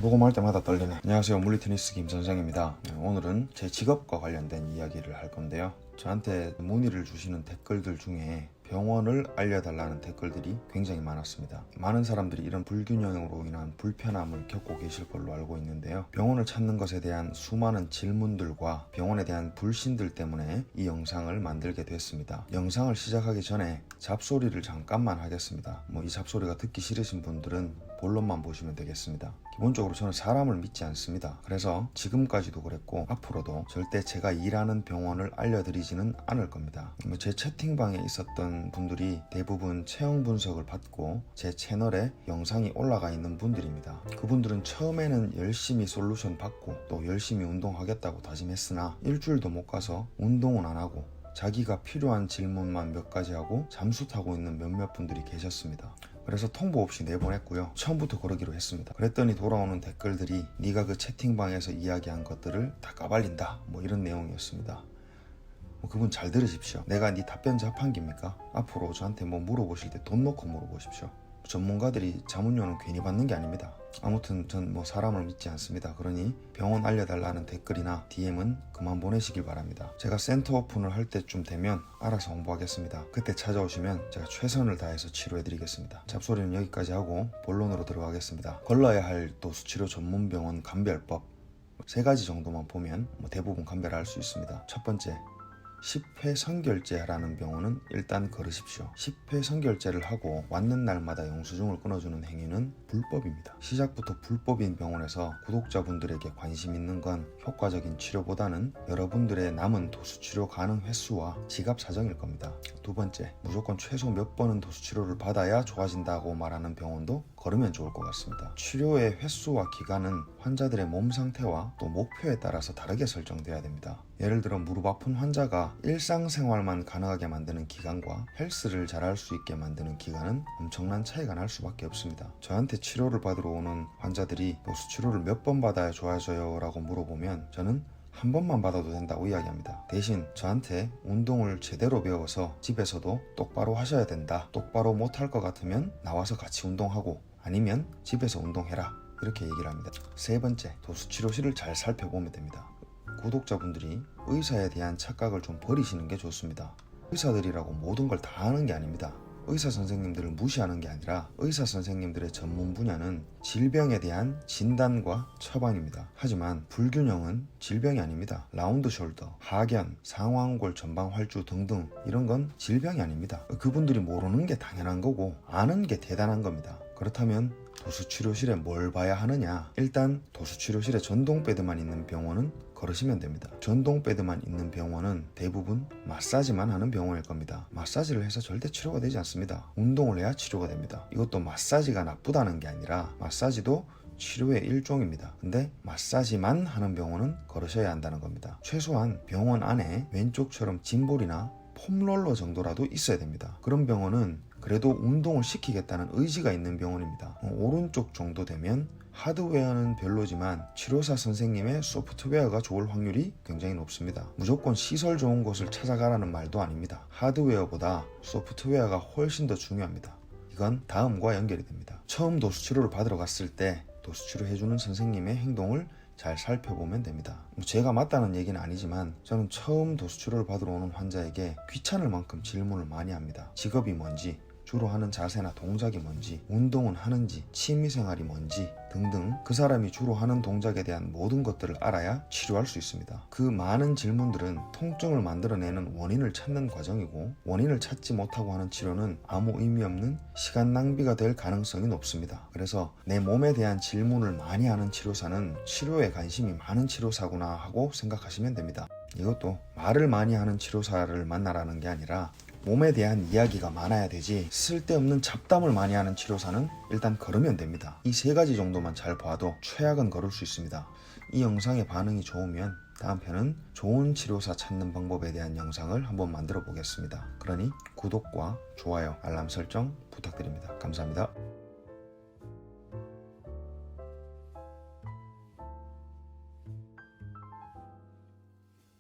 보고만 할 때마다 떨리네. 안녕하세요, 물리테니스 김선생입니다. 오늘은 제 직업과 관련된 이야기를 할 건데요. 저한테 문의를 주시는 댓글들 중에 병원을 알려달라는 댓글들이 굉장히 많았습니다. 많은 사람들이 이런 불균형으로 인한 불편함을 겪고 계실 걸로 알고 있는데요. 병원을 찾는 것에 대한 수많은 질문들과 병원에 대한 불신들 때문에 이 영상을 만들게 됐습니다. 영상을 시작하기 전에 잡소리를 잠깐만 하겠습니다. 이 잡소리가 듣기 싫으신 분들은 본론만 보시면 되겠습니다. 기본적으로 저는 사람을 믿지 않습니다. 그래서 지금까지도 그랬고 앞으로도 절대 제가 일하는 병원을 알려드리지는 않을 겁니다. 제 채팅방에 있었던 분들이 대부분 체형 분석을 받고 제 채널에 영상이 올라가 있는 분들입니다. 그분들은 처음에는 열심히 솔루션 받고 또 열심히 운동하겠다고 다짐했으나 일주일도 못 가서 운동은 안 하고 자기가 필요한 질문만 몇 가지 하고 잠수 타고 있는 몇몇 분들이 계셨습니다. 그래서 통보 없이 내보냈고요. 처음부터 그러기로 했습니다. 그랬더니 돌아오는 댓글들이 네가 그 채팅방에서 이야기한 것들을 다 까발린다, 이런 내용이었습니다. 그분 잘 들으십시오. 내가 네 답변 자판기입니까? 앞으로 저한테 물어보실 때 돈 놓고 물어보십시오. 전문가들이 자문료는 괜히 받는 게 아닙니다. 아무튼 전 사람을 믿지 않습니다. 그러니 병원 알려달라는 댓글이나 DM은 그만 보내시길 바랍니다. 제가 센터 오픈을 할 때쯤 되면 알아서 홍보하겠습니다. 그때 찾아오시면 제가 최선을 다해서 치료해드리겠습니다. 잡소리는 여기까지 하고 본론으로 들어가겠습니다. 걸러야 할 도수치료 전문병원 감별법 3가지 정도만 보면 대부분 감별할 수 있습니다. 첫 번째, 10회 선결제라는 병원은 일단 걸으십시오. 10회 선결제를 하고 왔는 날마다 영수증을 끊어주는 행위는 불법입니다. 시작부터 불법인 병원에서 구독자분들에게 관심 있는 건 효과적인 치료보다는 여러분들의 남은 도수치료 가능 횟수와 지갑 사정일 겁니다. 두 번째, 무조건 최소 몇 번은 도수치료를 받아야 좋아진다고 말하는 병원도 걸으면 좋을 것 같습니다. 치료의 횟수와 기간은 환자들의 몸 상태와 또 목표에 따라서 다르게 설정돼야 됩니다. 예를 들어 무릎 아픈 환자가 일상생활만 가능하게 만드는 기간과 헬스를 잘할 수 있게 만드는 기간은 엄청난 차이가 날 수밖에 없습니다. 저한테 치료를 받으러 오는 환자들이 도수치료를 몇 번 받아야 좋아져요 라고 물어보면 저는 한 번만 받아도 된다고 이야기합니다. 대신 저한테 운동을 제대로 배워서 집에서도 똑바로 하셔야 된다, 똑바로 못할 것 같으면 나와서 같이 운동하고 아니면 집에서 운동해라, 이렇게 얘기를 합니다. 세 번째, 도수치료실을 잘 살펴보면 됩니다. 구독자분들이 의사에 대한 착각을 좀 버리시는 게 좋습니다. 의사들이라고 모든 걸 다 하는 게 아닙니다. 의사 선생님들을 무시하는 게 아니라 의사 선생님들의 전문 분야는 질병에 대한 진단과 처방입니다. 하지만 불균형은 질병이 아닙니다. 라운드 숄더, 하견, 상완골 전방 활주 등등 이런 건 질병이 아닙니다. 그분들이 모르는 게 당연한 거고 아는 게 대단한 겁니다. 그렇다면 도수치료실에 뭘 봐야 하느냐? 일단 도수치료실에 전동배드만 있는 병원은 걸으시면 됩니다. 전동배드만 있는 병원은 대부분 마사지만 하는 병원일 겁니다. 마사지를 해서 절대 치료가 되지 않습니다. 운동을 해야 치료가 됩니다. 이것도 마사지가 나쁘다는 게 아니라 마사지도 치료의 일종입니다. 근데 마사지만 하는 병원은 걸으셔야 한다는 겁니다. 최소한 병원 안에 왼쪽처럼 짐볼이나 폼롤러 정도라도 있어야 됩니다. 그런 병원은 그래도 운동을 시키겠다는 의지가 있는 병원입니다. 오른쪽 정도 되면 하드웨어는 별로지만 치료사 선생님의 소프트웨어가 좋을 확률이 굉장히 높습니다. 무조건 시설 좋은 곳을 찾아가라는 말도 아닙니다. 하드웨어보다 소프트웨어가 훨씬 더 중요합니다. 이건 다음과 연결이 됩니다. 처음 도수치료를 받으러 갔을 때 도수치료 해주는 선생님의 행동을 잘 살펴보면 됩니다. 제가 맞다는 얘기는 아니지만 저는 처음 도수치료를 받으러 오는 환자에게 귀찮을 만큼 질문을 많이 합니다. 직업이 뭔지, 주로 하는 자세나 동작이 뭔지, 운동은 하는지, 취미생활이 뭔지 등등 그 사람이 주로 하는 동작에 대한 모든 것들을 알아야 치료할 수 있습니다. 그 많은 질문들은 통증을 만들어내는 원인을 찾는 과정이고 원인을 찾지 못하고 하는 치료는 아무 의미 없는 시간 낭비가 될 가능성이 높습니다. 그래서 내 몸에 대한 질문을 많이 하는 치료사는 치료에 관심이 많은 치료사구나 하고 생각하시면 됩니다. 이것도 말을 많이 하는 치료사를 만나라는 게 아니라 몸에 대한 이야기가 많아야 되지 쓸데없는 잡담을 많이 하는 치료사는 일단 걸으면 됩니다. 이 3가지 정도만 잘 봐도 최악은 걸을 수 있습니다. 이 영상의 반응이 좋으면 다음 편은 좋은 치료사 찾는 방법에 대한 영상을 한번 만들어 보겠습니다. 그러니 구독과 좋아요, 알람 설정 부탁드립니다. 감사합니다.